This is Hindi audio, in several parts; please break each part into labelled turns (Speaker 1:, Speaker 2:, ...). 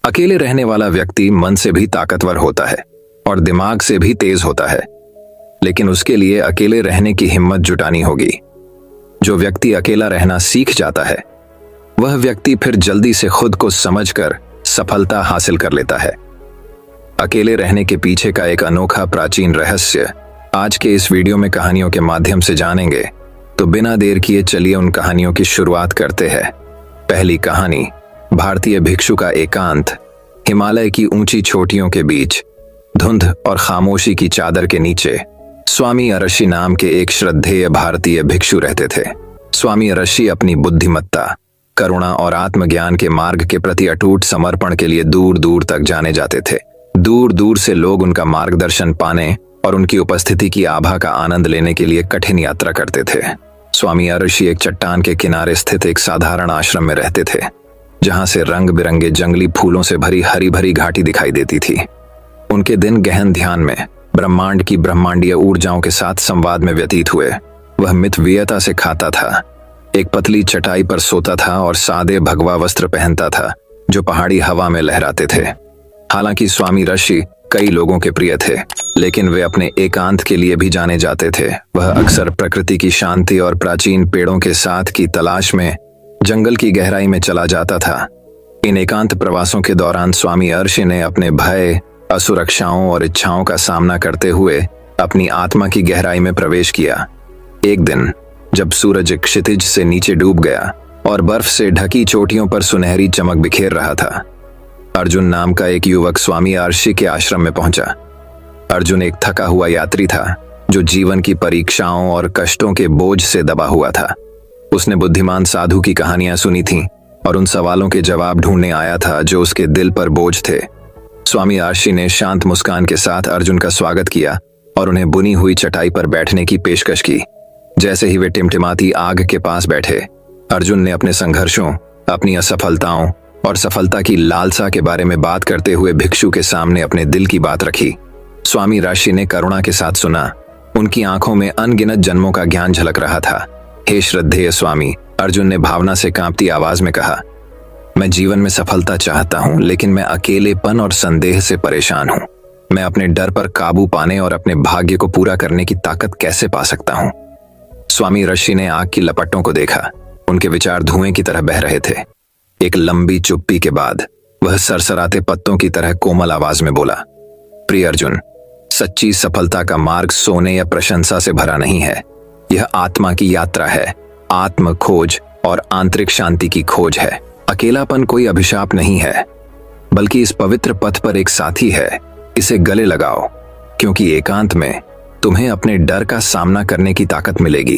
Speaker 1: अकेले रहने वाला व्यक्ति मन से भी ताकतवर होता है और दिमाग से भी तेज होता है, लेकिन उसके लिए अकेले रहने की हिम्मत जुटानी होगी। जो व्यक्ति अकेला रहना सीख जाता है वह व्यक्ति फिर जल्दी से खुद को समझकर सफलता हासिल कर लेता है। अकेले रहने के पीछे का एक अनोखा प्राचीन रहस्य आज के इस वीडियो में कहानियों के माध्यम से जानेंगे, तो बिना देर किए चलिए उन कहानियों की शुरुआत करते हैं। पहली कहानी, भारतीय भिक्षु का एकांत। हिमालय की ऊंची चोटियों के बीच धुंध और खामोशी की चादर के नीचे स्वामी अरशी नाम के एक श्रद्धेय भारतीय भिक्षु रहते थे। स्वामी अरशी अपनी बुद्धिमत्ता, करुणा और आत्मज्ञान के मार्ग के प्रति अटूट समर्पण के लिए दूर दूर तक जाने जाते थे। दूर दूर से लोग उनका मार्गदर्शन पाने और उनकी उपस्थिति की आभा का आनंद लेने के लिए कठिन यात्रा करते थे। स्वामी अरशी एक चट्टान के किनारे स्थित एक साधारण आश्रम में रहते थे, जहां से रंग बिरंगे जंगली फूलों से भरी हरी भरी घाटी दिखाई देती थी। उनके दिन गहन ध्यान में, ब्रह्मांड की ब्रह्मांडीय ऊर्जाओं के साथ संवाद में व्यतीत हुए। वह मितव्ययता से खाता था, एक पतली चटाई पर सोता था और सादे भगवा वस्त्र पहनता था जो पहाड़ी हवा में लहराते थे। हालांकि स्वामी ऋषि कई लोगों के प्रिय थे, लेकिन वे अपने एकांत के लिए भी जाने जाते थे। वह अक्सर प्रकृति की शांति और प्राचीन पेड़ों के साथ की तलाश में जंगल की गहराई में चला जाता था। इन एकांत प्रवासों के दौरान स्वामी अरशी ने अपने भय, असुरक्षाओं और इच्छाओं का सामना करते हुए अपनी आत्मा की गहराई में प्रवेश किया। एक दिन जब सूरज क्षितिज से नीचे डूब गया और बर्फ से ढकी चोटियों पर सुनहरी चमक बिखेर रहा था, अर्जुन नाम का एक युवक स्वामी अरशी के आश्रम में पहुंचा। अर्जुन एक थका हुआ यात्री था जो जीवन की परीक्षाओं और कष्टों के बोझ से दबा हुआ था। उसने बुद्धिमान साधु की कहानियां सुनी थीं और उन सवालों के जवाब ढूंढने आया था जो उसके दिल पर बोझ थे। स्वामी अरशी ने शांत मुस्कान के साथ अर्जुन का स्वागत किया और उन्हें बुनी हुई चटाई पर बैठने की पेशकश की। जैसे ही वे टिमटिमाती आग के पास बैठे, अर्जुन ने अपने संघर्षों, अपनी असफलताओं और सफलता की लालसा के बारे में बात करते हुए भिक्षु के सामने अपने दिल की बात रखी। स्वामी अरशी ने करुणा के साथ सुना। उनकी आंखों में अनगिनत जन्मों का ज्ञान झलक रहा था। हे श्रद्धेय स्वामी, अर्जुन ने भावना से कांपती आवाज में कहा, मैं जीवन में सफलता चाहता हूं, लेकिन मैं अकेलेपन और संदेह से परेशान हूं। मैं अपने डर पर काबू पाने और अपने भाग्य को पूरा करने की ताकत कैसे पा सकता हूं? स्वामी अरशी ने आग की लपटों को देखा। उनके विचार धुएं की तरह बह रहे थे। एक लंबी चुप्पी के बाद वह सरसराते पत्तों की तरह कोमल आवाज में बोला, प्रिय अर्जुन, सच्ची सफलता का मार्ग सोने या प्रशंसा से भरा नहीं है। यह आत्मा की यात्रा है, आत्म खोज और आंतरिक शांति की खोज है। अकेलापन कोई अभिशाप नहीं है, बल्कि इस पवित्र पथ पर एक साथी है। इसे गले लगाओ, क्योंकि एकांत में तुम्हें अपने डर का सामना करने की ताकत मिलेगी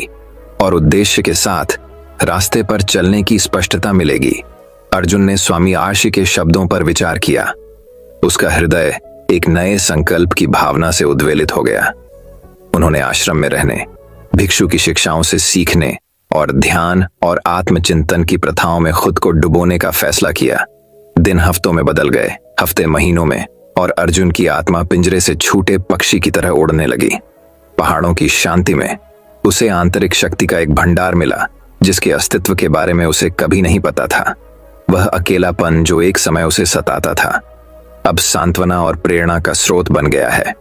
Speaker 1: और उद्देश्य के साथ रास्ते पर चलने की स्पष्टता मिलेगी। अर्जुन ने स्वामी अरशी के शब्दों पर विचार किया। उसका हृदय एक नए संकल्प की भावना से उद्वेलित हो गया। उन्होंने आश्रम में रहने, भिक्षु की शिक्षाओं से सीखने और ध्यान और आत्मचिंतन की प्रथाओं में खुद को डुबोने का फैसला किया। दिन हफ्तों में बदल गए, हफ्ते महीनों में, और अर्जुन की आत्मा पिंजरे से छूटे पक्षी की तरह उड़ने लगी। पहाड़ों की शांति में उसे आंतरिक शक्ति का एक भंडार मिला जिसके अस्तित्व के बारे में उसे कभी नहीं पता था। वह अकेलापन जो एक समय उसे सताता था, अब सांत्वना और प्रेरणा का स्रोत बन गया है,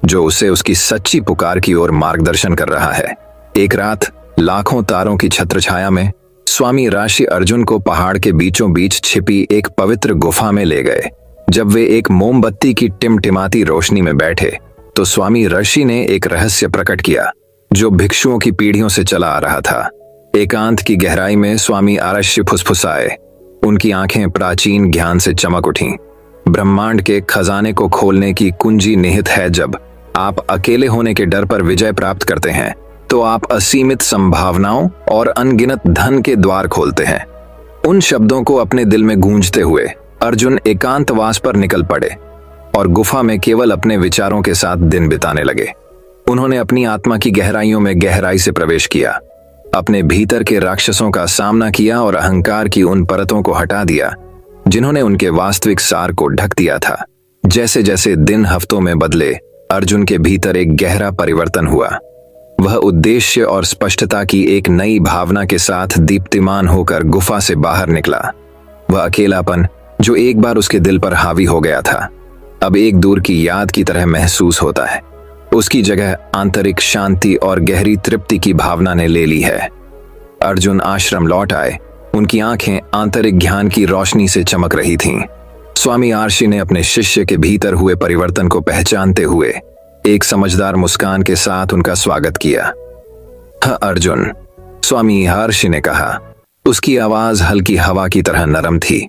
Speaker 1: जो उसे उसकी सच्ची पुकार की ओर मार्गदर्शन कर रहा है। एक रात लाखों तारों की छत्रछाया में स्वामी अरशी अर्जुन को पहाड़ के बीचों बीच छिपी एक पवित्र गुफा में ले गए। जब वे एक मोमबत्ती की टिमटिमाती रोशनी में बैठे, तो स्वामी अरशी ने एक रहस्य प्रकट किया जो भिक्षुओं की पीढ़ियों से चला आ रहा था। एकांत की गहराई में स्वामी अरशी फुसफुसाए। उनकी आंखें प्राचीन ज्ञान से चमक उठीं। ब्रह्मांड के खजाने को खोलने की कुंजी निहित है। जब आप अकेले होने के डर पर विजय प्राप्त करते हैं, तो आप असीमित संभावनाओं और अनगिनत धन के द्वार खोलते हैं। उन शब्दों को अपने दिल में गूंजते हुए अर्जुन एकांतवास पर निकल पड़े और गुफा में केवल अपने विचारों के साथ दिन बिताने लगे। उन्होंने अपनी आत्मा की गहराइयों में गहराई से प्रवेश किया, अपने भीतर के राक्षसों का सामना किया और अहंकार की उन परतों को हटा दिया जिन्होंने उनके वास्तविक सार को ढक दिया था। जैसे जैसे दिन हफ्तों में बदले, अर्जुन के भीतर एक गहरा परिवर्तन हुआ। वह उद्देश्य और स्पष्टता की एक नई भावना के साथ दीप्तिमान होकर गुफा से बाहर निकला। वह अकेलापन, जो एक बार उसके दिल पर हावी हो गया था, अब एक दूर की याद की तरह महसूस होता है। उसकी जगह आंतरिक शांति और गहरी तृप्ति की भावना ने ले ली है। अर्जुन आश्रम लौट आए। उनकी आंखें आंतरिक ज्ञान की रोशनी से चमक रही थीं। स्वामी आर्षि ने अपने शिष्य के भीतर हुए परिवर्तन को पहचानते हुए एक समझदार मुस्कान के साथ उनका स्वागत किया। हाँ अर्जुन, स्वामी आर्षि ने कहा। उसकी आवाज हल्की हवा की तरह नरम थी।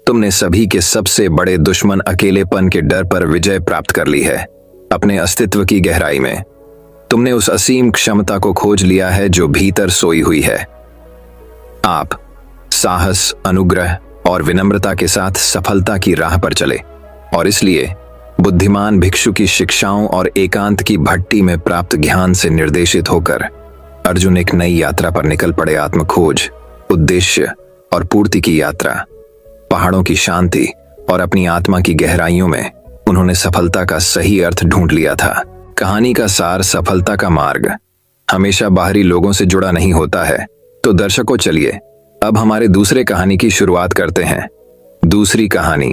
Speaker 1: तुमने सभी के सबसे बड़े दुश्मन अकेलेपन के डर पर विजय प्राप्त कर ली है। अपने अस्तित्व की गहराई में तुमने उस असीम क्षमता को खोज लिया है जो भीतर सोई हुई है। आप साहस, अनुग्रह और विनम्रता के साथ सफलता की राह पर चले और इसलिए बुद्धिमान भिक्षु की शिक्षाओं और एकांत की भट्टी में प्राप्त ज्ञान से निर्देशित होकर अर्जुन एक नई यात्रा पर निकल पड़े। आत्मखोज, उद्देश्य और पूर्ति की यात्रा। पहाड़ों की शांति और अपनी आत्मा की गहराइयों में उन्होंने सफलता का सही अर्थ ढूंढ लिया था। कहानी का सार, सफलता का मार्ग हमेशा बाहरी लोगों से जुड़ा नहीं होता है। तो दर्शकों, चलिए अब हमारे दूसरे कहानी की शुरुआत करते हैं। दूसरी कहानी,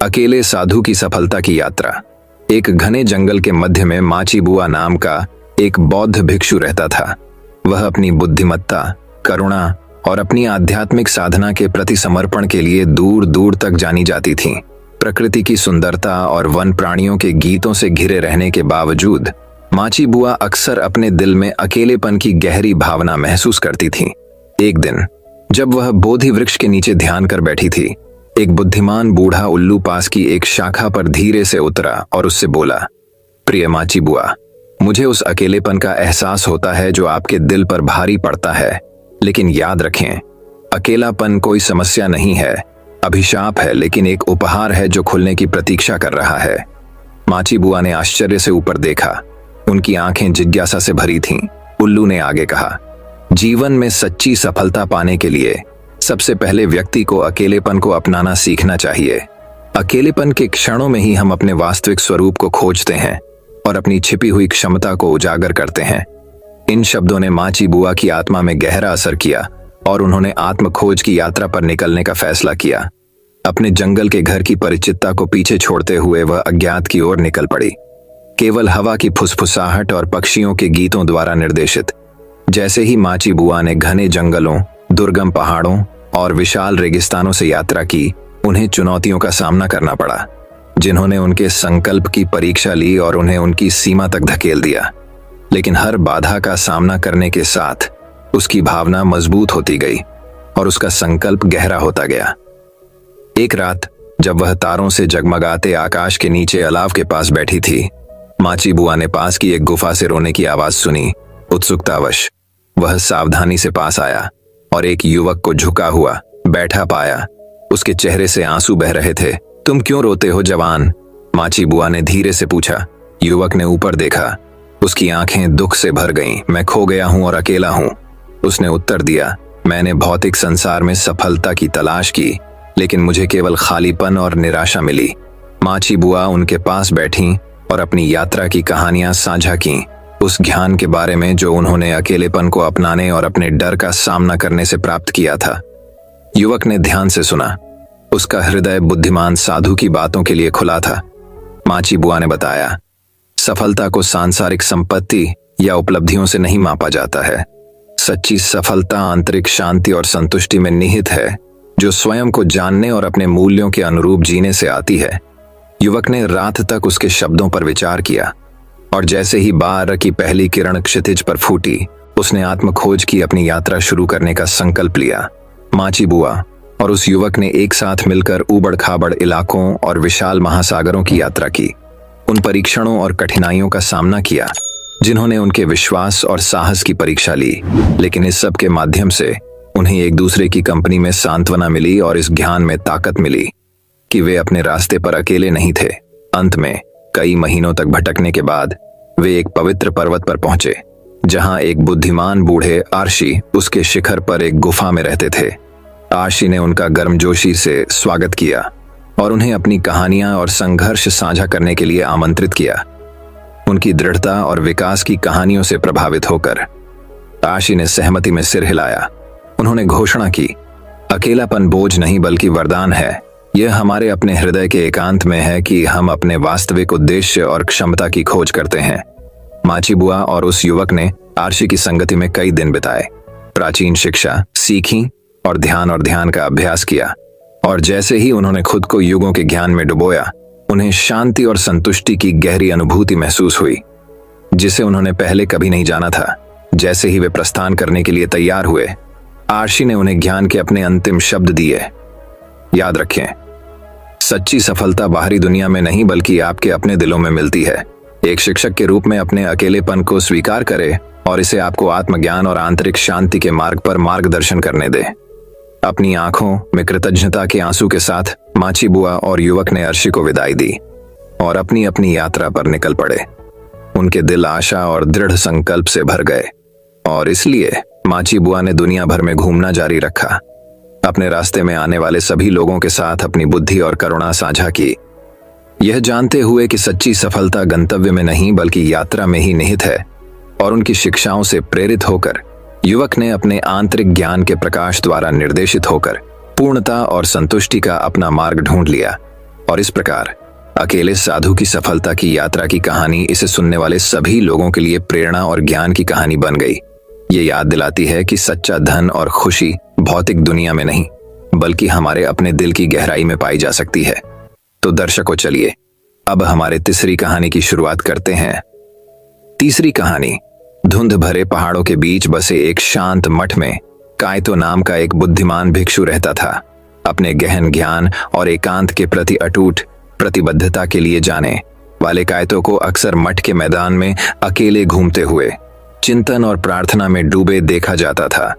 Speaker 1: अकेले साधु की सफलता की यात्रा। एक घने जंगल के मध्य में माची बुआ नाम का एक बौद्ध भिक्षु रहता था। वह अपनी बुद्धिमत्ता, करुणा और अपनी आध्यात्मिक साधना के प्रति समर्पण के लिए दूर दूर तक जानी जाती थीं। प्रकृति की सुंदरता और वन प्राणियों के गीतों से घिरे रहने के बावजूद माची बुआ अक्सर अपने दिल में अकेलेपन की गहरी भावना महसूस करती थीं। एक दिन जब वह बोधि वृक्ष के नीचे ध्यान कर बैठी थी, एक बुद्धिमान बूढ़ा उल्लू पास की एक शाखा पर धीरे से उतरा और उससे बोला, प्रिय माची बुआ, मुझे उस अकेलेपन का एहसास होता है जो आपके दिल पर भारी पड़ता है, लेकिन याद रखें, अकेलापन कोई समस्या नहीं है, अभिशाप है, लेकिन एक उपहार है जो खुलने की प्रतीक्षा कर रहा है। माची बुआ ने आश्चर्य से ऊपर देखा। उनकी आंखें जिज्ञासा से भरी थीं। उल्लू ने आगे कहा, जीवन में सच्ची सफलता पाने के लिए सबसे पहले व्यक्ति को अकेलेपन को अपनाना सीखना चाहिए। अकेलेपन के क्षणों में ही हम अपने वास्तविक स्वरूप को खोजते हैं और अपनी छिपी हुई क्षमता को उजागर करते हैं। इन शब्दों ने माची बुआ की आत्मा में गहरा असर किया और उन्होंने आत्मखोज की यात्रा पर निकलने का फैसला किया। अपने जंगल के घर की परिचितता को पीछे छोड़ते हुए वह अज्ञात की ओर निकल पड़ी। केवल हवा की फुसफुसाहट और पक्षियों के गीतों द्वारा निर्देशित। जैसे ही माची बुआ ने घने जंगलों, दुर्गम पहाड़ों और विशाल रेगिस्तानों से यात्रा की, उन्हें चुनौतियों का सामना करना पड़ा, जिन्होंने उनके संकल्प की परीक्षा ली और उन्हें उनकी सीमा तक धकेल दिया। लेकिन हर बाधा का सामना करने के साथ उसकी भावना मजबूत होती गई और उसका संकल्प गहरा होता गया। एक रात जब वह तारों से जगमगाते आकाश के नीचे अलाव के पास बैठी थी, माची बुआ ने पास की एक गुफा से रोने की आवाज सुनी। उत्सुकतावश वह सावधानी से पास आया और एक युवक को झुका हुआ बैठा पाया। उसके चेहरे से आंसू बह रहे थे। तुम क्यों रोते हो जवान? माची बुआ ने धीरे से पूछा। युवक ने ऊपर देखा। उसकी आंखें दुख से भर गईं। मैं खो गया हूं और अकेला हूं, उसने उत्तर दिया। मैंने भौतिक संसार में सफलता की तलाश की, लेकिन मुझे केवल खालीपन और निराशा मिली। माची बुआ उनके पास बैठी और अपनी यात्रा की कहानियां साझा की, उस ज्ञान के बारे में जो उन्होंने अकेलेपन को अपनाने और अपने डर का सामना करने से प्राप्त किया था। युवक ने ध्यान से सुना। उसका हृदय बुद्धिमान साधु की बातों के लिए खुला था। माची बुआ ने बताया, सफलता को सांसारिक संपत्ति या उपलब्धियों से नहीं मापा जाता है। सच्ची सफलता आंतरिक शांति और संतुष्टि में निहित है, जो स्वयं को जानने और अपने मूल्यों के अनुरूप जीने से आती है। युवक ने रात तक उसके शब्दों पर विचार किया और जैसे ही बार की पहली किरण क्षितिज पर फूटी, उसने आत्मखोज की अपनी यात्रा शुरू करने का संकल्प लिया। माची बुआ और उस युवक ने एक साथ मिलकर ऊबड़ खाबड़ इलाकों और विशाल महासागरों की यात्रा की। उन परीक्षणों और कठिनाइयों का सामना किया जिन्होंने उनके विश्वास और साहस की परीक्षा ली, लेकिन इस सब के माध्यम से उन्हें एक दूसरे की कंपनी में सांत्वना मिली और इस ज्ञान में ताकत मिली कि वे अपने रास्ते पर अकेले नहीं थे। अंत में कई महीनों तक भटकने के बाद वे एक पवित्र पर्वत पर पहुंचे, जहां एक बुद्धिमान बूढ़े आर्षि उसके शिखर पर एक गुफा में रहते थे। आर्षि ने उनका गर्मजोशी से स्वागत किया और उन्हें अपनी कहानियां और संघर्ष साझा करने के लिए आमंत्रित किया। उनकी दृढ़ता और विकास की कहानियों से प्रभावित होकर आर्षि ने सहमति में सिर हिलाया। उन्होंने घोषणा की, अकेलापन बोझ नहीं बल्कि वरदान है। यह हमारे अपने हृदय के एकांत में है कि हम अपने वास्तविक उद्देश्य और क्षमता की खोज करते हैं। माची बुआ और उस युवक ने आर्शी की संगति में कई दिन बिताए, प्राचीन शिक्षा सीखी और ध्यान का अभ्यास किया। और जैसे ही उन्होंने खुद को युगों के ज्ञान में डुबोया, उन्हें शांति और संतुष्टि की गहरी अनुभूति महसूस हुई, जिसे उन्होंने पहले कभी नहीं जाना था। जैसे ही वे प्रस्थान करने के लिए तैयार हुए, आर्शी ने उन्हें ज्ञान के अपने अंतिम शब्द दिए। याद रखें, सच्ची सफलता बाहरी दुनिया में नहीं बल्कि आपके अपने दिलों में मिलती है। एक शिक्षक के रूप में अपने अकेलेपन को स्वीकार करें और इसे आपको आत्मज्ञान और आंतरिक शांति के मार्ग पर मार्गदर्शन करने दें। अपनी आंखों में कृतज्ञता के आंसू के साथ माची बुआ और युवक ने अर्शी को विदाई दी और अपनी अपनी यात्रा पर निकल पड़े। उनके दिल आशा और दृढ़ संकल्प से भर गए और इसलिए माची बुआ ने दुनिया भर में घूमना जारी रखा, अपने रास्ते में आने वाले सभी लोगों के साथ अपनी बुद्धि और करुणा साझा की, यह जानते हुए कि सच्ची सफलता गंतव्य में नहीं बल्कि यात्रा में ही निहित है। और उनकी शिक्षाओं से प्रेरित होकर युवक ने अपने आंतरिक ज्ञान के प्रकाश द्वारा निर्देशित होकर पूर्णता और संतुष्टि का अपना मार्ग ढूंढ लिया। और इस प्रकार अकेले साधु की सफलता की यात्रा की कहानी इसे सुनने वाले सभी लोगों के लिए प्रेरणा और ज्ञान की कहानी बन गई। ये याद दिलाती है कि सच्चा धन और खुशी भौतिक दुनिया में नहीं बल्कि हमारे अपने दिल की गहराई में पाई जा सकती है। तो दर्शकों, चलिए अब हमारे तीसरी कहानी की शुरुआत करते हैं। तीसरी कहानी, धुंध भरे पहाड़ों के बीच बसे एक शांत मठ में कायतो नाम का एक बुद्धिमान भिक्षु रहता था। अपने गहन ज्ञान और एकांत के प्रति अटूट प्रतिबद्धता के लिए जाने वाले कायतो को अक्सर मठ के मैदान में अकेले घूमते हुए चिंतन और प्रार्थना में डूबे देखा जाता था।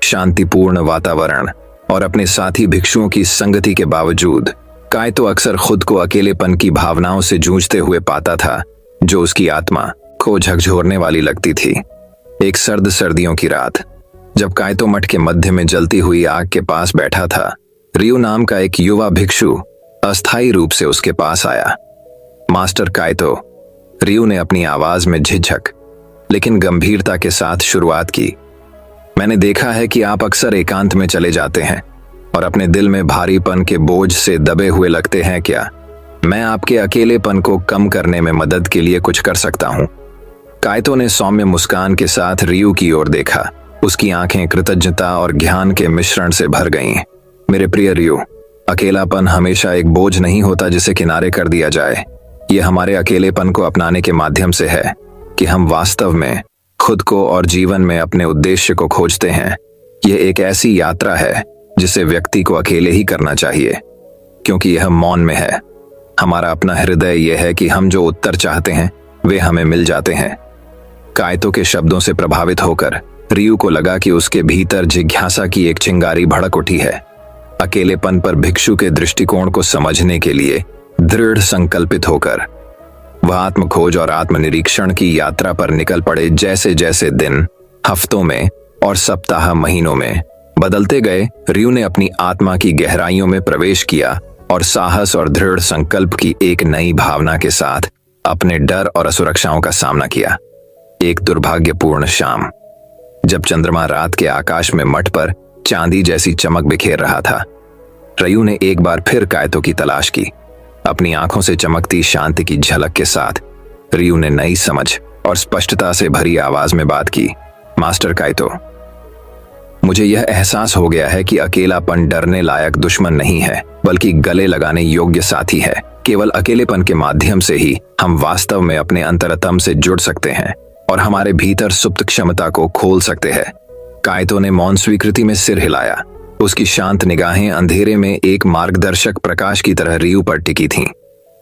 Speaker 1: शांतिपूर्ण वातावरण और अपने साथी भिक्षुओं की संगति के बावजूद कायतो अक्सर खुद को अकेलेपन की भावनाओं से जूझते हुए पाता था, जो उसकी आत्मा को झकझोरने वाली लगती थी। एक सर्दियों की रात, जब कायतो मठ के मध्य में जलती हुई आग के पास बैठा था, रियो नाम का एक युवा भिक्षु अस्थायी रूप से उसके पास आया। मास्टर कायतो, रियो ने अपनी आवाज में झिझक लेकिन गंभीरता के साथ शुरुआत की। मैंने देखा है कि आप अक्सर एकांत में चले जाते हैं और अपने दिल में भारीपन के बोझ से दबे हुए लगते हैं। क्या मैं आपके अकेलेपन को कम करने में मदद के लिए कुछ कर सकता हूं? कायतो ने सौम्य मुस्कान के साथ रियो की ओर देखा। उसकी आंखें कृतज्ञता और ज्ञान के मिश्रण से भर गईं। मेरे प्रिय रियो, अकेलापन हमेशा एक बोझ नहीं होता जिसे किनारे कर दिया जाए। यह हमारे अकेलेपन को अपनाने के माध्यम से है कि हम वास्तव में खुद को और जीवन में अपने उद्देश्य को खोजते हैं। यह एक ऐसी यात्रा है जिसे व्यक्ति को अकेले ही करना चाहिए, क्योंकि यह मौन में है। हमारा अपना हृदय यह है कि हम जो उत्तर चाहते हैं वे हमें मिल जाते हैं। कायतो के शब्दों से प्रभावित होकर रियो को लगा कि उसके भीतर जिज्ञासा की एक चिंगारी भड़क उठी है। अकेलेपन पर भिक्षु के दृष्टिकोण को समझने के लिए दृढ़ संकल्पित होकर वह आत्मखोज और आत्मनिरीक्षण की यात्रा पर निकल पड़े। जैसे जैसे दिन हफ्तों में और सप्ताह महीनों में बदलते गए, रियो ने अपनी आत्मा की गहराइयों में प्रवेश किया और साहस और दृढ़ संकल्प की एक नई भावना के साथ अपने डर और असुरक्षाओं का सामना किया। एक दुर्भाग्यपूर्ण शाम, जब चंद्रमा रात के आकाश में मठ पर चांदी जैसी चमक बिखेर रहा था, रियो ने एक बार फिर कायतो की तलाश की। अपनी आंखों से चमकती शांति की झलक के साथ रियो ने नई समझ और स्पष्टता से भरी आवाज में बात की। मास्टर कायतो, मुझे यह एहसास हो गया है कि अकेलापन डरने लायक दुश्मन नहीं है बल्कि गले लगाने योग्य साथी है। केवल अकेलेपन के माध्यम से ही हम वास्तव में अपने अंतरतम से जुड़ सकते हैं और हमारे भीतर सुप्त क्षमता को खोल सकते हैं। कायतो ने मौन स्वीकृति में सिर हिलाया। उसकी शांत निगाहें अंधेरे में एक मार्गदर्शक प्रकाश की तरह रियो पर टिकी थीं।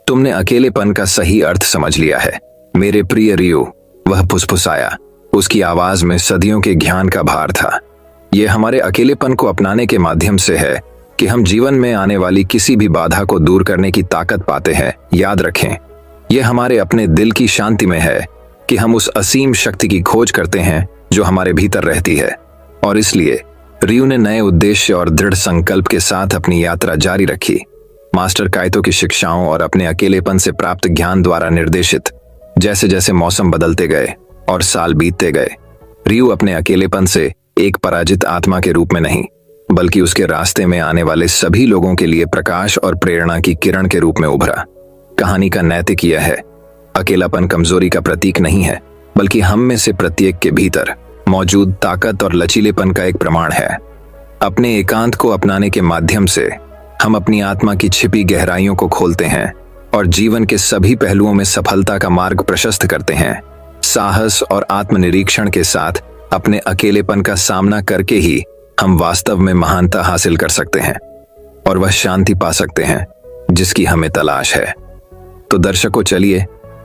Speaker 1: तुमने अकेलेपन का सही अर्थ समझ लिया है मेरे प्रिय रियो, वह फुसफुसाया। उसकी आवाज में सदियों के ज्ञान का भार था। यह हमारे अकेलेपन को अपनाने के माध्यम से है कि हम जीवन में आने वाली किसी भी बाधा को दूर करने की ताकत पाते हैं। याद रखें, यह हमारे अपने दिल की शांति में है कि हम उस असीम शक्ति की खोज करते हैं जो हमारे भीतर रहती है। और इसलिए रियो ने नए उद्देश्य और दृढ़ संकल्प के साथ अपनी यात्रा जारी रखी। मास्टर कायतो की शिक्षाओं और अपने अकेलेपन से प्राप्त ज्ञान द्वारा निर्देशित, जैसे जैसे मौसम बदलते गए और साल बीतते गए, रियो अपने अकेलेपन से एक पराजित आत्मा के रूप में नहीं बल्कि उसके रास्ते में आने वाले सभी लोगों के लिए प्रकाश और प्रेरणा की किरण के रूप में उभरा। कहानी का नैतिक यह है, अकेलापन कमजोरी का प्रतीक नहीं है, बल्कि हम में से प्रत्येक के भीतर मौजूद ताकत और लचीलेपन का एक प्रमाण है। अपने एकांत को अपनाने के माध्यम से हम अपनी आत्मा की छिपी गहराइयों को खोलते हैं और जीवन के सभी पहलुओं में सफलता का मार्ग प्रशस्त करते हैं। साहस और आत्मनिरीक्षण के साथ अपने अकेलेपन का सामना करके ही हम वास्तव में महानता हासिल कर सकते हैं और वह शांति पा सकते हैं जिसकी हमें तलाश है। तो दर्शकों, चलिए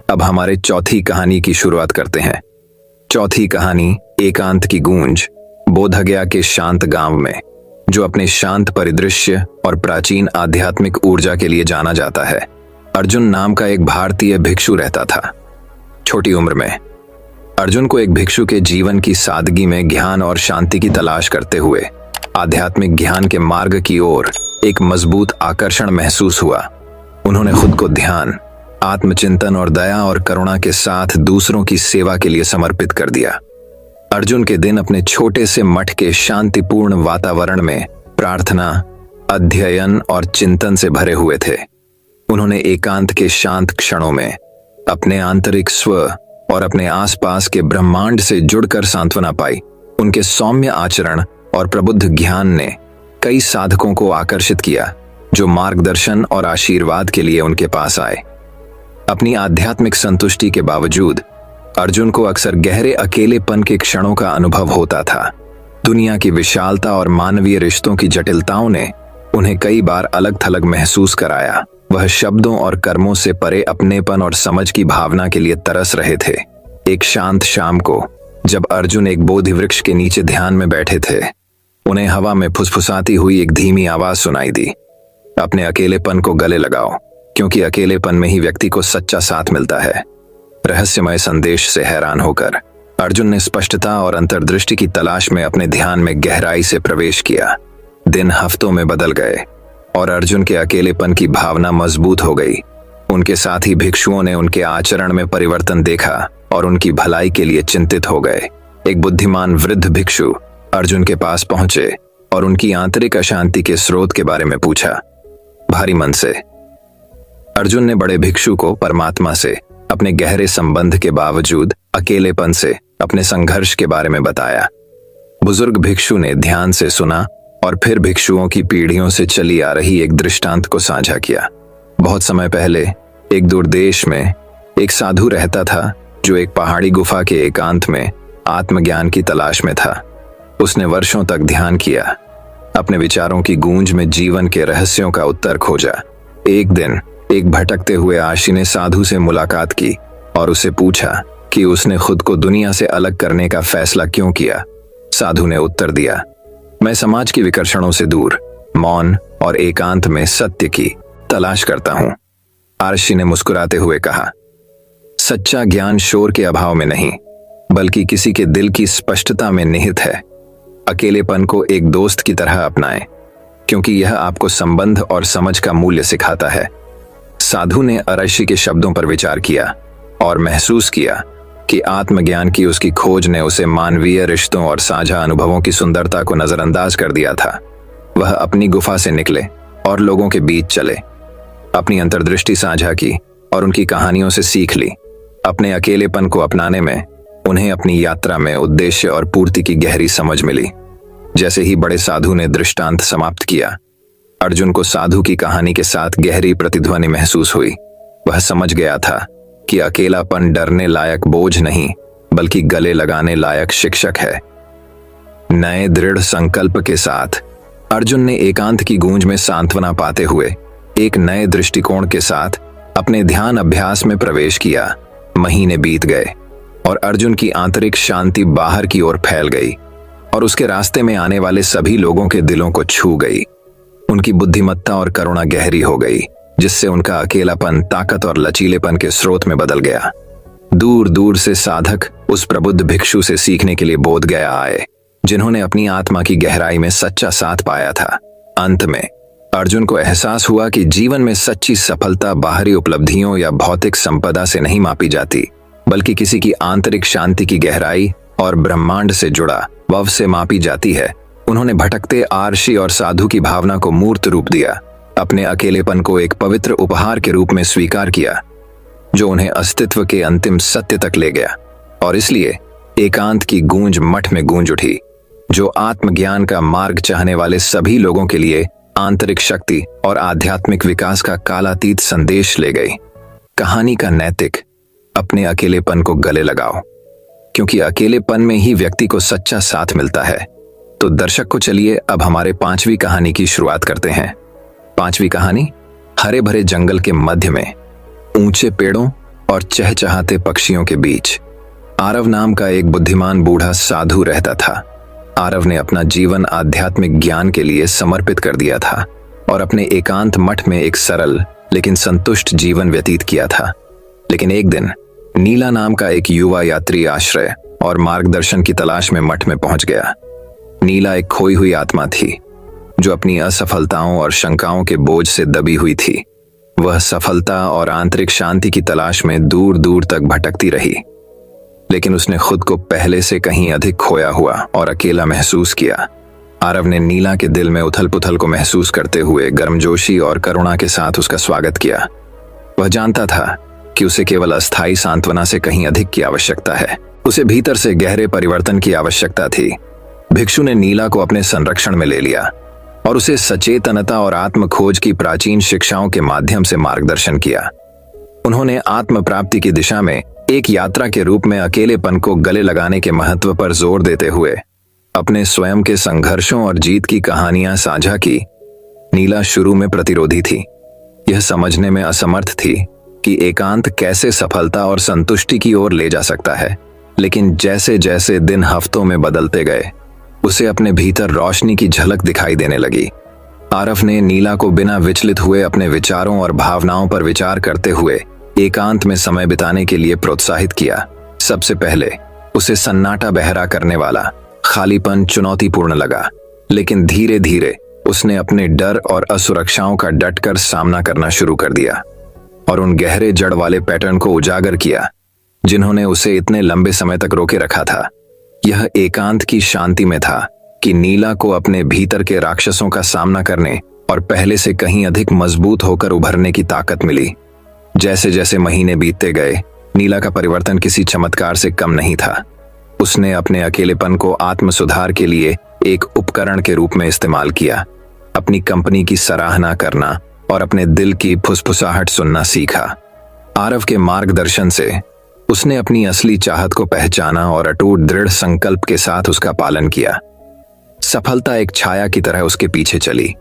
Speaker 1: अब हमारे चौथी कहानी की शुरुआत करते हैं। चौथी कहानी एकांत की गूंज। बोधगया के शांत गांव में, जो अपने शांत परिदृश्य और प्राचीन आध्यात्मिक ऊर्जा के लिए जाना जाता है, अर्जुन नाम का एक भारतीय भिक्षु रहता था। छोटी उम्र में अर्जुन को एक भिक्षु के जीवन की सादगी में ज्ञान और शांति की तलाश करते हुए आध्यात्मिक ज्ञान के मार्ग की ओर एक मजबूत आकर्षण महसूस हुआ। उन्होंने खुद को ध्यान, आत्मचिंतन और दया और करुणा के साथ दूसरों की सेवा के लिए समर्पित कर दिया। अर्जुन के दिन अपने छोटे से मठ के शांतिपूर्ण वातावरण में प्रार्थना, अध्ययन और चिंतन से भरे हुए थे। उन्होंने एकांत के शांत क्षणों में अपने आंतरिक स्व और अपने आसपास के ब्रह्मांड से जुड़कर सांत्वना पाई। उनके सौम्य आचरण और प्रबुद्ध ज्ञान ने कई साधकों को आकर्षित किया, जो मार्गदर्शन और आशीर्वाद के लिए उनके पास आए। अपनी आध्यात्मिक संतुष्टि के बावजूद अर्जुन को अक्सर गहरे अकेलेपन के क्षणों का अनुभव होता था। दुनिया की विशालता और मानवीय रिश्तों की जटिलताओं ने उन्हें कई बार अलग थलग महसूस कराया। वह शब्दों और कर्मों से परे अपनेपन और समझ की भावना के लिए तरस रहे थे। एक शांत शाम को जब अर्जुन एक बोधि वृक्ष के नीचे ध्यान में बैठे थे, उन्हें हवा में फुसफुसाती हुई एक धीमी आवाज सुनाई दी, अपने अकेलेपन को गले लगाओ, क्योंकि अकेलेपन में ही व्यक्ति को सच्चा साथ मिलता है। रहस्यमय संदेश से हैरान होकर अर्जुन ने स्पष्टता और अंतर्दृष्टि की तलाश में अपने ध्यान में गहराई से प्रवेश किया। दिन हफ्तों में बदल गए और अर्जुन के अकेलेपन की भावना मजबूत हो गई। उनके साथी भिक्षुओं ने उनके आचरण में परिवर्तन देखा और उनकी भलाई के लिए चिंतित हो गए। एक बुद्धिमान वृद्ध भिक्षु अर्जुन के पास पहुंचे और उनकी आंतरिक अशांति के स्रोत के बारे में पूछा। भारी मन से अर्जुन ने बड़े भिक्षु को परमात्मा से अपने गहरे संबंध के बावजूद अकेलेपन से अपने संघर्ष के बारे में बताया। बुजुर्ग भिक्षु ने ध्यान से सुना और फिर भिक्षुओं की पीढ़ियों से चली आ रही एक दृष्टांत को साझा किया। बहुत समय पहले एक दूर देश में एक साधु रहता था, जो एक पहाड़ी गुफा के एकांत में आत्मज्ञान की तलाश में था। उसने वर्षों तक ध्यान किया, अपने विचारों की गूंज में जीवन के रहस्यों का उत्तर खोजा। एक दिन एक भटकते हुए आशी ने साधु से मुलाकात की और उससे पूछा कि उसने खुद को दुनिया से अलग करने का फैसला क्यों किया। साधु ने उत्तर दिया, मैं समाज की विकर्षणों से दूर, मौन और एकांत में सत्य की तलाश करता हूं। आशी ने मुस्कुराते हुए कहा, सच्चा ज्ञान शोर के अभाव में नहीं, बल्कि किसी के दिल की स्पष्टता में निहित है। अकेलेपन को एक दोस्त की तरह अपनाएं, क्योंकि यह आपको संबंध और समझ का मूल्य सिखाता है। साधु ने अरशी के शब्दों पर विचार किया और महसूस किया कि आत्मज्ञान की उसकी खोज ने उसे मानवीय रिश्तों और साझा अनुभवों की सुंदरता को नजरअंदाज कर दिया था। वह अपनी गुफा से निकले और लोगों के बीच चले, अपनी अंतर्दृष्टि साझा की और उनकी कहानियों से सीख ली। अपने अकेलेपन को अपनाने में उन्हें अपनी यात्रा में उद्देश्य और पूर्ति की गहरी समझ मिली। जैसे ही बड़े साधु ने दृष्टांत समाप्त किया, अर्जुन को साधु की कहानी के साथ गहरी प्रतिध्वनि महसूस हुई। वह समझ गया था कि अकेलापन डरने लायक बोझ नहीं, बल्कि गले लगाने लायक शिक्षक है। नए दृढ़ संकल्प के साथ अर्जुन ने एकांत की गूंज में सांत्वना पाते हुए एक नए दृष्टिकोण के साथ अपने ध्यान अभ्यास में प्रवेश किया। महीने बीत गए और अर्जुन की आंतरिक शांति बाहर की ओर फैल गई और उसके रास्ते में आने वाले सभी लोगों के दिलों को छू गई। उनकी बुद्धिमत्ता और करुणा गहरी हो गई, जिससे उनका अकेलापन ताकत और लचीलेपन के स्रोत में बदल गया। दूर दूर से साधक उस प्रबुद्ध भिक्षु से सीखने के लिए बोधगया आए, जिन्होंने अपनी आत्मा की गहराई में सच्चा साथ पाया था। अंत में अर्जुन को एहसास हुआ कि जीवन में सच्ची सफलता बाहरी उपलब्धियों या भौतिक संपदा से नहीं मापी जाती, बल्कि किसी की आंतरिक शांति की गहराई और ब्रह्मांड से जुड़ा वह से मापी जाती है। उन्होंने भटकते आर्षी और साधु की भावना को मूर्त रूप दिया, अपने अकेलेपन को एक पवित्र उपहार के रूप में स्वीकार किया जो उन्हें अस्तित्व के अंतिम सत्य तक ले गया। और इसलिए एकांत की गूंज मठ में गूंज उठी, जो आत्मज्ञान का मार्ग चाहने वाले सभी लोगों के लिए आंतरिक शक्ति और आध्यात्मिक विकास का कालातीत संदेश ले गई। कहानी का नैतिक: अपने अकेलेपन को गले लगाओ, क्योंकि अकेलेपन में ही व्यक्ति को सच्चा साथ मिलता है। तो दर्शक को चलिए अब हमारे 5वीं कहानी की शुरुआत करते हैं। 5वीं कहानी: हरे भरे जंगल के मध्य में, ऊंचे पेड़ों और चहचहाते पक्षियों के बीच आरव नाम का एक बुद्धिमान बूढ़ा साधु रहता था। आरव ने अपना जीवन आध्यात्मिक ज्ञान के लिए समर्पित कर दिया था और अपने एकांत मठ में एक सरल लेकिन संतुष्ट जीवन व्यतीत किया था। लेकिन एक दिन नीला नाम का एक युवा यात्री आश्रय और मार्गदर्शन की तलाश में मठ में पहुंच गया। नीला एक खोई हुई आत्मा थी जो अपनी असफलताओं और शंकाओं के बोझ से दबी हुई थी। वह सफलता और आंतरिक शांति की तलाश में दूर दूर तक भटकती रही, लेकिन उसने खुद को पहले से कहीं अधिक खोया हुआ और अकेला महसूस किया। आरव ने नीला के दिल में उथल पुथल को महसूस करते हुए गर्मजोशी और करुणा के साथ उसका स्वागत किया। वह जानता था कि उसे केवल अस्थायी सांत्वना से कहीं अधिक की आवश्यकता है। उसे भीतर से गहरे परिवर्तन की आवश्यकता थी। भिक्षु ने नीला को अपने संरक्षण में ले लिया और उसे सचेतनता और आत्म खोज की प्राचीन शिक्षाओं के माध्यम से मार्गदर्शन किया। उन्होंने आत्म प्राप्ति की दिशा में एक यात्रा के रूप में अकेलेपन को गले लगाने के महत्व पर जोर देते हुए अपने स्वयं के संघर्षों और जीत की कहानियां साझा की। नीला शुरू में प्रतिरोधी थी। यह समझने में असमर्थ थी कि एकांत कैसे सफलता और संतुष्टि की ओर ले जा सकता है। लेकिन जैसे जैसे दिन हफ्तों में बदलते गए, उसे अपने भीतर रोशनी की झलक दिखाई देने लगी। आरव ने नीला को बिना विचलित हुए अपने विचारों और भावनाओं पर विचार करते हुए एकांत में समय बिताने के लिए प्रोत्साहित किया। सबसे पहले उसे सन्नाटा बहरा करने वाला खालीपन चुनौतीपूर्ण लगा, लेकिन धीरे धीरे उसने अपने डर और असुरक्षाओं का डटकर सामना करना शुरू कर दिया और उन गहरे जड़ वाले पैटर्न को उजागर किया जिन्होंने उसे इतने लंबे समय तक रोके रखा था। यह एकांत की शांति में था कि नीला को अपने भीतर के राक्षसों का सामना करने और पहले से कहीं अधिक मजबूत होकर उभरने की ताकत मिली। जैसे जैसे महीने बीतते गए, नीला का परिवर्तन किसी चमत्कार से कम नहीं था। उसने अपने अकेलेपन को आत्म सुधार के लिए एक उपकरण के रूप में इस्तेमाल किया, अपनी कंपनी की सराहना करना और अपने दिल की फुसफुसाहट सुनना सीखा। आरव के मार्गदर्शन से उसने अपनी असली चाहत को पहचाना और अटूट दृढ़ संकल्प के साथ उसका पालन किया। सफलता एक छाया की तरह उसके पीछे चली,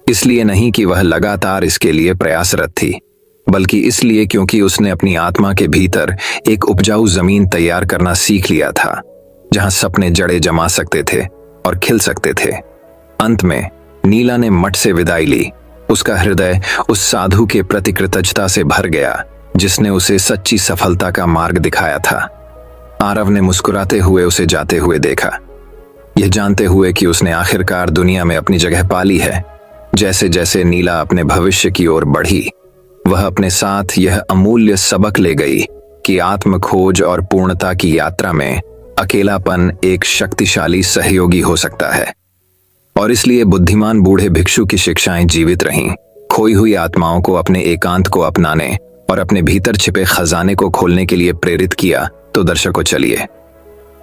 Speaker 1: इसलिए नहीं कि वह लगातार इसके लिए प्रयासरत थी, बल्कि इसलिए क्योंकि उसने अपनी आत्मा के भीतर एक उपजाऊ जमीन तैयार करना सीख लिया था, जहां सपने जड़ें जमा सकते थे और खिल सकते थे। अंत में नीला ने मठ से विदाई ली। उसका हृदय उस साधु के प्रति कृतज्ञता से भर गया जिसने उसे सच्ची सफलता का मार्ग दिखाया था। आरव ने मुस्कुराते हुए उसे जाते हुए देखा, यह जानते हुए कि उसने आखिरकार दुनिया में अपनी जगह पा ली है। जैसे जैसे नीला अपने भविष्य की ओर बढ़ी, वह अपने साथ यह अमूल्य सबक ले गई कि आत्म खोज और पूर्णता की यात्रा में अकेलापन एक शक्तिशाली सहयोगी हो सकता है। और इसलिए बुद्धिमान बूढ़े भिक्षु की शिक्षाएं जीवित रहीं, खोई हुई आत्माओं को अपने एकांत को अपनाने और अपने भीतर छिपे खजाने को खोलने के लिए प्रेरित किया। तो दर्शकों चलिए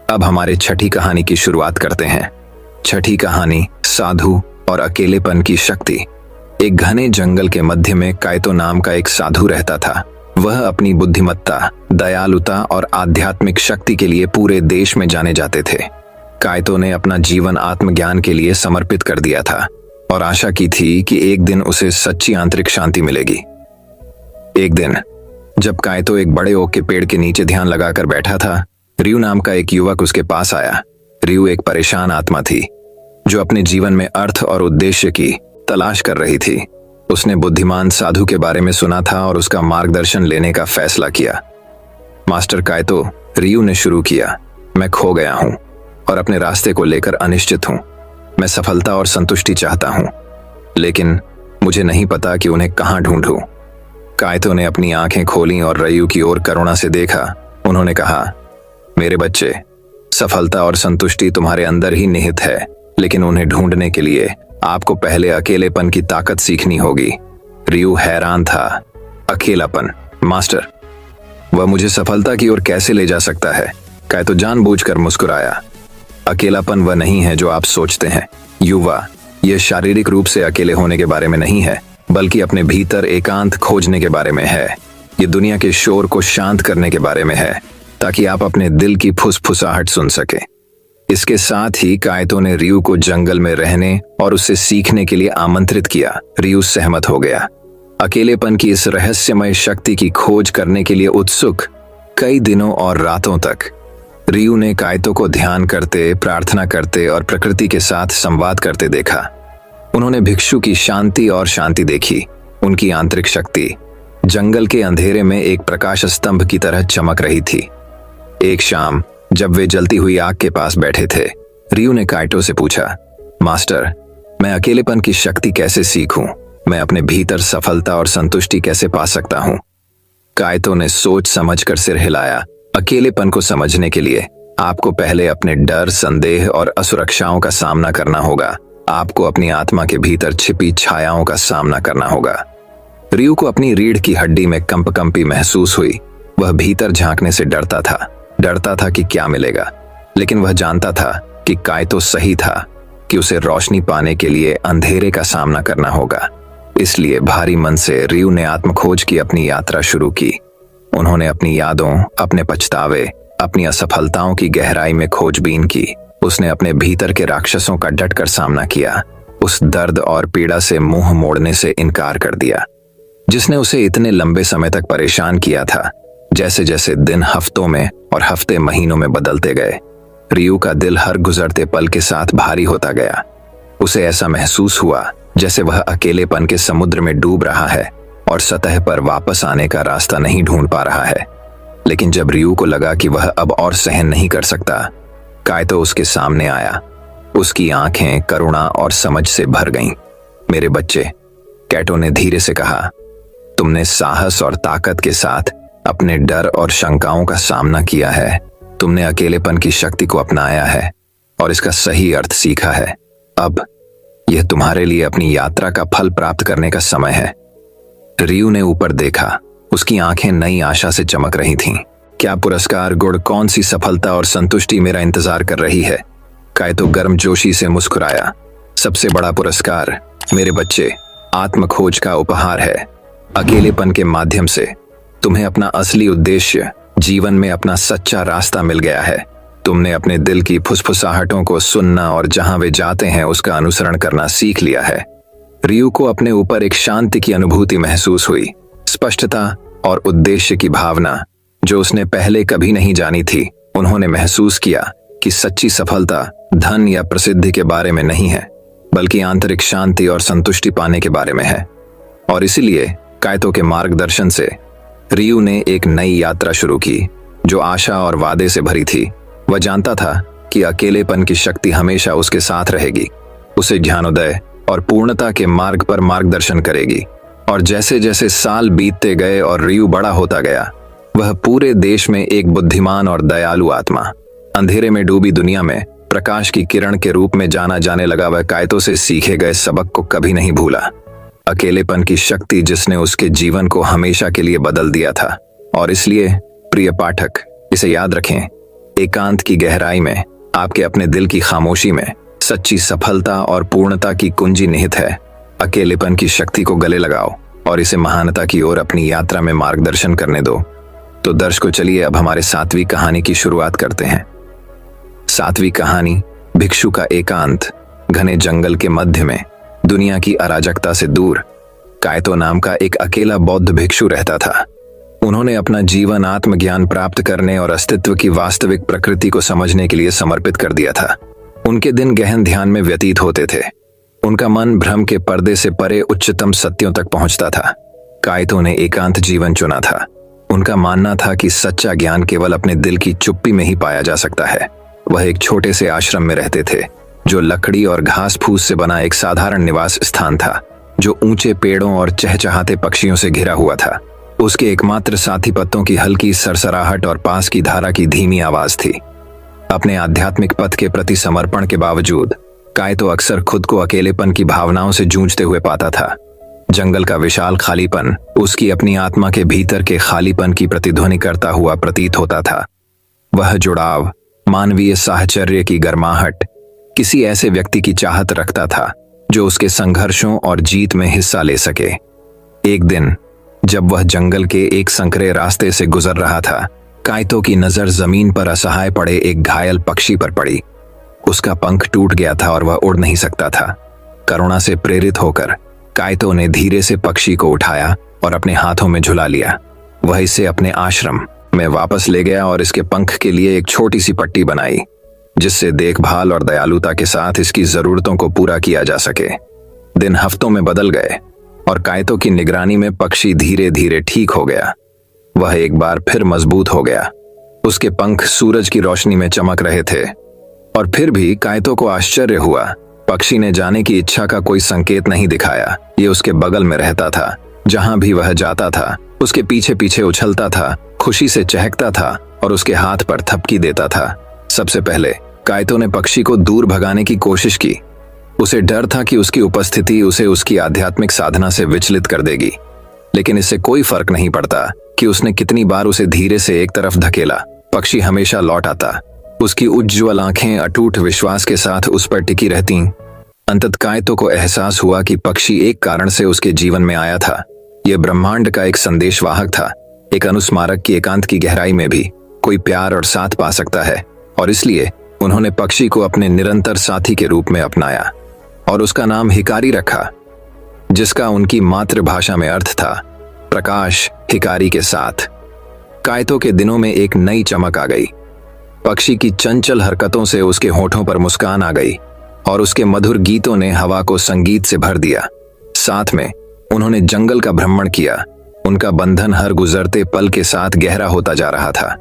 Speaker 1: अब हमारे छठी कहानी की शुरुआत करते हैं। छठी कहानी: साधु और अकेलेपन की शक्ति। एक घने जंगल के मध्य में कायतो नाम का एक साधु रहता था। वह अपनी बुद्धिमत्ता, दयालुता और आध्यात्मिक शक्ति के लिए पूरे देश में जाने जाते थे। कायतो ने अपना जीवन आत्मज्ञान के लिए समर्पित कर दिया था और आशा की थी कि एक दिन उसे सच्ची आंतरिक शांति मिलेगी। एक दिन जब कायतो एक बड़े ओक के पेड़ के नीचे ध्यान लगाकर बैठा था, रियू नाम का एक युवक उसके पास आया। रियू एक परेशान आत्मा थी जो अपने जीवन में अर्थ और उद्देश्य की तलाश कर रही थी। उसने बुद्धिमान साधु के बारे में सुना था और उसका मार्गदर्शन लेने का फैसला किया। मास्टर कायतो, रियू ने शुरू किया, मैं खो गया हूं और अपने रास्ते को लेकर अनिश्चित हूं। मैं सफलता और संतुष्टि चाहता हूं, लेकिन मुझे नहीं पता कि उन्हें कहां ढूंढूं। कायतो ने अपनी आंखें खोलीं और रियू की ओर करुणा से देखा। उन्होंने कहा, मेरे बच्चे, सफलता और संतुष्टि तुम्हारे अंदर ही निहित है, लेकिन उन्हें ढूंढने के लिए आपको पहले अकेलेपन की ताकत सीखनी होगी। रियू हैरान था। अकेलापन, मास्टर, वह मुझे सफलता की ओर कैसे ले जा सकता है? काइतो जानबूझकर मुस्कुराया। अकेलापन वह नहीं है जो आप सोचते हैं, युवा। यह शारीरिक रूप से अकेले होने के बारे में नहीं है, बल्कि अपने भीतर एकांत खोजने के बारे में है। ये दुनिया के शोर को शांत करने के बारे में है, ताकि आप अपने दिल की फुसफुसाहट सुन सके। इसके साथ ही काइतो ने रियू को जंगल में रहने और उससे सीखने के लिए आमंत्रित किया। रियू सहमत हो गया। अकेलेपन की इस रहस्यमय शक्ति की खोज करने के लिए उत्सुक कई दिनों और रातों तक रियू ने काइतो को ध्यान करते, प्रार्थना करते और प्रकृति के साथ संवाद करते देखा। उन्होंने भिक्षु की शांति और शांति देखी। उनकी आंतरिक शक्ति जंगल के अंधेरे में एक प्रकाश स्तंभ की तरह चमक रही थी। एक शाम जब वे जलती हुई आग के पास बैठे थे, रियू ने काइतो से पूछा, मास्टर, मैं अकेलेपन की शक्ति कैसे सीखूं? मैं अपने भीतर सफलता और संतुष्टि कैसे पा सकता हूं? काइतो ने सोच समझकर सिर हिलाया। अकेलेपन को समझने के लिए आपको पहले अपने डर, संदेह और असुरक्षाओं का सामना करना होगा। आपको अपनी आत्मा के भीतर छिपी छायाओं का सामना करना होगा। रियू को अपनी रीढ़ की हड्डी में कंपकंपी महसूस हुई। वह भीतर झांकने से डरता था कि क्या मिलेगा, लेकिन वह जानता था कि काइतो सही था, कि उसे रोशनी पाने के लिए अंधेरे का सामना करना होगा। इसलिए भारी मन से रियू ने आत्मखोज की अपनी यात्रा शुरू की। उन्होंने अपनी यादों, अपने पछतावे, अपनी असफलताओं की गहराई में खोजबीन की। उसने अपने भीतर के राक्षसों का डटकर सामना किया। उस दर्द और पीड़ा से मुंह मोड़ने से इनकार कर दिया जिसने उसे इतने लंबे समय तक परेशान किया था। जैसे जैसे दिन हफ्तों में और हफ्ते महीनों में बदलते गए, रियू का दिल हर गुजरते पल के साथ भारी होता गया। उसे ऐसा महसूस हुआ जैसे वह अकेलेपन के समुद्र में डूब रहा है और सतह पर वापस आने का रास्ता नहीं ढूंढ पा रहा है। लेकिन जब रियू को लगा कि वह अब और सहन नहीं कर सकता, काइतो उसके सामने आया। उसकी आंखें करुणा और समझ से भर गईं। मेरे बच्चे, काइतो ने धीरे से कहा, तुमने साहस और ताकत के साथ अपने डर और शंकाओं का सामना किया है। तुमने अकेलेपन की शक्ति को अपनाया है और इसका सही अर्थ सीखा है। अब यह तुम्हारे लिए अपनी यात्रा का फल प्राप्त करने का समय है। रियू ने ऊपर देखा। उसकी आंखें नई आशा से चमक रही थीं। क्या पुरस्कार, गुण, कौन सी सफलता और संतुष्टि मेरा इंतजार कर रही है? काइतो गर्मजोशी से मुस्कुराया। सबसे बड़ा पुरस्कार मेरे बच्चे आत्मखोज का उपहार है। अकेलेपन के माध्यम से तुम्हें अपना असली उद्देश्य, जीवन में अपना सच्चा रास्ता मिल गया है। तुमने अपने दिल की फुसफुसाहटों को सुनना और जहां वे जाते हैं उसका अनुसरण करना सीख लिया है। रियू को अपने ऊपर एक शांति की अनुभूति महसूस हुई, स्पष्टता और उद्देश्य की भावना जो उसने पहले कभी नहीं जानी थी। उन्होंने महसूस किया कि सच्ची सफलता धन या प्रसिद्धि के बारे में नहीं है, बल्कि आंतरिक शांति और संतुष्टि पाने के बारे में है। और इसीलिए काइतो के मार्गदर्शन से रियू ने एक नई यात्रा शुरू की जो आशा और वादे से भरी थी। वह जानता था कि अकेलेपन की शक्ति हमेशा उसके साथ रहेगी, उसे ज्ञानोदय और पूर्णता के मार्ग पर मार्गदर्शन करेगी। और जैसे जैसे साल बीतते गए और रियू बड़ा होता गया, वह पूरे देश में एक बुद्धिमान और दयालु आत्मा, अंधेरे में डूबी दुनिया में प्रकाश की किरण के रूप में जाना जाने लगा। वह काइतो से सीखे गए सबक को कभी नहीं भूला। अकेलेपन की शक्ति जिसने उसके जीवन को हमेशा के लिए बदल दिया था। और इसलिए प्रिय पाठक, इसे याद रखें, एकांत की गहराई में, आपके अपने दिल की खामोशी में सच्ची सफलता और पूर्णता की कुंजी निहित है। अकेलेपन की शक्ति को गले लगाओ और इसे महानता की ओर अपनी यात्रा में मार्गदर्शन करने दो। तो दर्शकों, चलिए अब हमारे 7वीं कहानी की शुरुआत करते हैं। 7वीं कहानी, भिक्षु का एकांत। घने जंगल के मध्य में, दुनिया की अराजकता से दूर, काइतो नाम का एक अकेला बौद्ध भिक्षु रहता था। उन्होंने अपना जीवन आत्मज्ञान प्राप्त करने और अस्तित्व की वास्तविक प्रकृति को समझने के लिए समर्पित कर दिया था। उनके दिन गहन ध्यान में व्यतीत होते थे। उनका मन भ्रम के पर्दे से परे उच्चतम सत्यों तक पहुंचता था। काइतो ने एकांत जीवन चुना था। उनका मानना था कि सच्चा ज्ञान केवल अपने दिल की चुप्पी में ही पाया जा सकता है। वह एक छोटे से आश्रम में रहते थे जो लकड़ी और घास फूस से बना एक साधारण निवास स्थान था, जो ऊंचे पेड़ों और चहचहाते पक्षियों से घिरा हुआ था। उसके एकमात्र साथी पत्तों की हल्की सरसराहट और पास की धारा की धीमी आवाज थी। अपने आध्यात्मिक पथ के प्रति समर्पण के बावजूद कायतो अक्सर खुद को अकेलेपन की भावनाओं से जूझते हुए पाता था। जंगल का विशाल खालीपन उसकी अपनी आत्मा के भीतर के खालीपन की प्रतिध्वनि करता हुआ प्रतीत होता था। वह जुड़ाव, मानवीय साहचर्य की गर्माहट, किसी ऐसे व्यक्ति की चाहत रखता था जो उसके संघर्षों और जीत में हिस्सा ले सके। एक दिन जब वह जंगल के एक संकरे रास्ते से गुजर रहा था, कायतो की नजर जमीन पर असहाय पड़े एक घायल पक्षी पर पड़ी। उसका पंख टूट गया था और वह उड़ नहीं सकता था। करुणा से प्रेरित होकर कायतो ने धीरे से पक्षी को उठाया और अपने हाथों में झुला लिया। वह इसे अपने आश्रम में वापस ले गया और इसके पंख के लिए एक छोटी सी पट्टी बनाई, जिससे देखभाल और दयालुता के साथ इसकी जरूरतों को पूरा किया जा सके। दिन हफ्तों में बदल गए और कायतो की निगरानी में पक्षी धीरे धीरे ठीक हो गया। वह एक बार फिर मजबूत हो गया। उसके पंख सूरज की रोशनी में चमक रहे थे और फिर भी कायतो को आश्चर्य हुआ। पक्षी ने जाने की इच्छा का कोई संकेत नहीं दिखाया। ये उसके बगल में रहता था। जहां भी वह जाता था उसके पीछे पीछे उछलता था, खुशी से चहकता था और उसके हाथ पर थपकी देता था। सबसे पहले कायतो ने पक्षी को दूर भगाने की कोशिश की। उसे डर था कि उसकी उपस्थिति उसे उसकी आध्यात्मिक साधना से विचलित कर देगी, लेकिन इससे कोई फर्क नहीं पड़ता कि उसने कितनी बार उसे धीरे से एक तरफ धकेला। पक्षी हमेशा लौट आता। उसकी उज्ज्वल आंखें अटूट विश्वास के साथ उस पर टिकी रहती। अंततः कायतो को एहसास हुआ कि पक्षी एक कारण से उसके जीवन में आया था। यह ब्रह्मांड का एक संदेशवाहक था। एक अनुस्मारक की एकांत की गहराई में भी कोई प्यार और साथ पा सकता है, और इसलिए उन्होंने पक्षी को अपने निरंतर साथी के रूप में अपनाया और उसका नाम हिकारी रखा, जिसका उनकी मातृभाषा में अर्थ था प्रकाश। हिकारी के साथ कायतो के दिनों में एक नई चमक आ गई। पक्षी की चंचल हरकतों से उसके होठों पर मुस्कान आ गई और उसके मधुर गीतों ने हवा को संगीत से भर दिया। साथ में उन्होंने जंगल का भ्रमण किया। उनका बंधन हर गुजरते पल के साथ गहरा होता जा रहा था।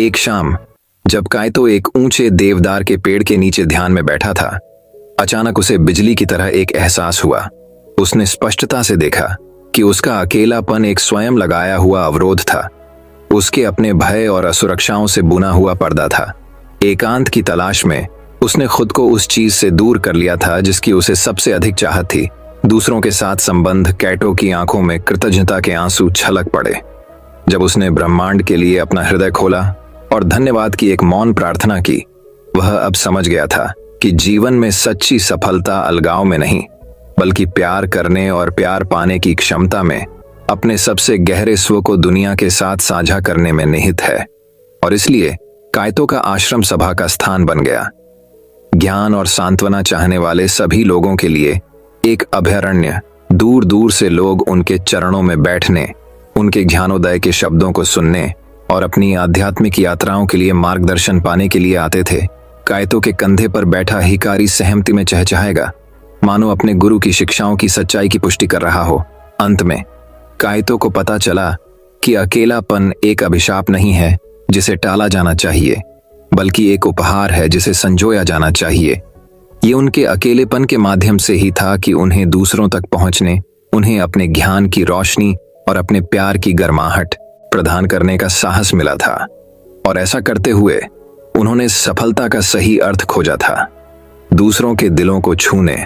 Speaker 1: एक शाम जब कायतो एक ऊंचे देवदार के पेड़ के नीचे ध्यान में बैठा था, अचानक उसे बिजली की तरह एक एहसास हुआ। उसने स्पष्टता से देखा कि उसका अकेलापन एक स्वयं लगाया हुआ अवरोध था। उसके अपने भय और असुरक्षाओं से बुना हुआ पर्दा था। एकांत की तलाश में उसने खुद को उस चीज से दूर कर लिया था जिसकी उसे सबसे अधिक चाहत थी, दूसरों के साथ संबंध। कायतो की आंखों में कृतज्ञता के आंसू छलक पड़े जब उसने ब्रह्मांड के लिए अपना हृदय खोला और धन्यवाद की एक मौन प्रार्थना की। वह अब समझ गया था कि जीवन में सच्ची सफलता अलगाव में नहीं, बल्कि प्यार करने और प्यार पाने की क्षमता में, अपने सबसे गहरे स्व को दुनिया के साथ साझा करने में निहित है। और इसलिए कायतो का आश्रम सभा का स्थान बन गया। ज्ञान और सांत्वना चाहने वाले सभी लोगों के लिए एक अभयारण्य। दूर दूर से लोग उनके चरणों में बैठने, उनके ज्ञानोदय के शब्दों को सुनने और अपनी आध्यात्मिक यात्राओं के लिए मार्गदर्शन पाने के लिए आते थे। कायतो के कंधे पर बैठा हिकारी सहमति में चहचहाएगा, मानो अपने गुरु की शिक्षाओं की सच्चाई की पुष्टि कर रहा हो। अंत में कायतो को पता चला कि अकेलापन एक अभिशाप नहीं है जिसे टाला जाना चाहिए, बल्कि एक उपहार है जिसे संजोया जाना चाहिए। ये उनके अकेलेपन के माध्यम से ही था कि उन्हें दूसरों तक पहुंचने, उन्हें अपने ज्ञान की रोशनी और अपने प्यार की गर्माहट प्रदान करने का साहस मिला था। और ऐसा करते हुए उन्होंने सफलता का सही अर्थ खोजा था। दूसरों के दिलों को छूने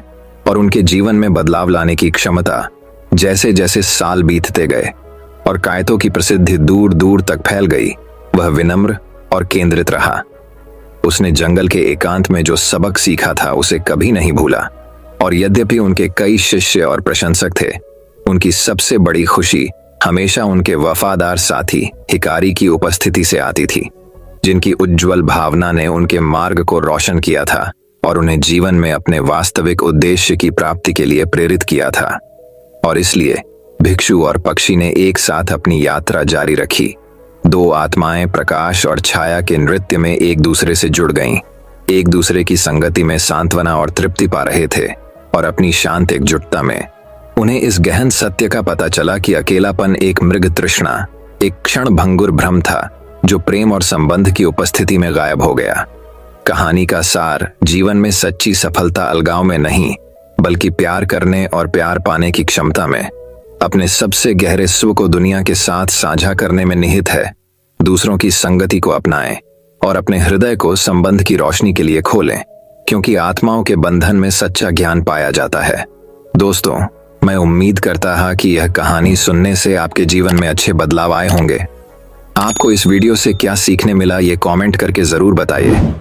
Speaker 1: और उनके जीवन में बदलाव लाने की क्षमता। जैसे जैसे साल बीतते गए और कायतो की प्रसिद्धि दूर दूर तक फैल गई, वह विनम्र और केंद्रित रहा। उसने जंगल के एकांत में जो सबक सीखा था उसे कभी नहीं भूला, और यद्यपि उनके कई शिष्य और प्रशंसक थे, उनकी सबसे बड़ी खुशी हमेशा उनके वफादार साथी हिकारी की उपस्थिति से आती थी, जिनकी उज्जवल भावना ने उनके मार्ग को रोशन किया था और उन्हें जीवन में अपने वास्तविक उद्देश्य की प्राप्ति के लिए प्रेरित किया था। और इसलिए भिक्षु और पक्षी ने एक साथ अपनी यात्रा जारी रखी। दो आत्माएं प्रकाश और छाया के नृत्य में एक दूसरे से जुड़ गईं, एक दूसरे की संगति में सांत्वना और तृप्ति पा रहे थे, और अपनी शांत एकजुटता में उन्हें इस गहन सत्य का पता चला कि अकेलापन एक मृग तृष्णा, एक क्षण भंगुर भ्रम था जो प्रेम और संबंध की उपस्थिति में गायब हो गया। कहानी का सार, जीवन में सच्ची सफलता अलगाव में नहीं, बल्कि प्यार करने और प्यार पाने की क्षमता में, अपने सबसे गहरे स्व को दुनिया के साथ साझा करने में निहित है। दूसरों की संगति को अपनाएं और अपने हृदय को संबंध की रोशनी के लिए खोलें। क्योंकि आत्माओं के बंधन में सच्चा ज्ञान पाया जाता है। दोस्तों, मैं उम्मीद करता हा कि यह कहानी सुनने से आपके जीवन में अच्छे बदलाव आए होंगे। आपको इस वीडियो से क्या सीखने मिला ये कमेंट करके जरूर बताइए।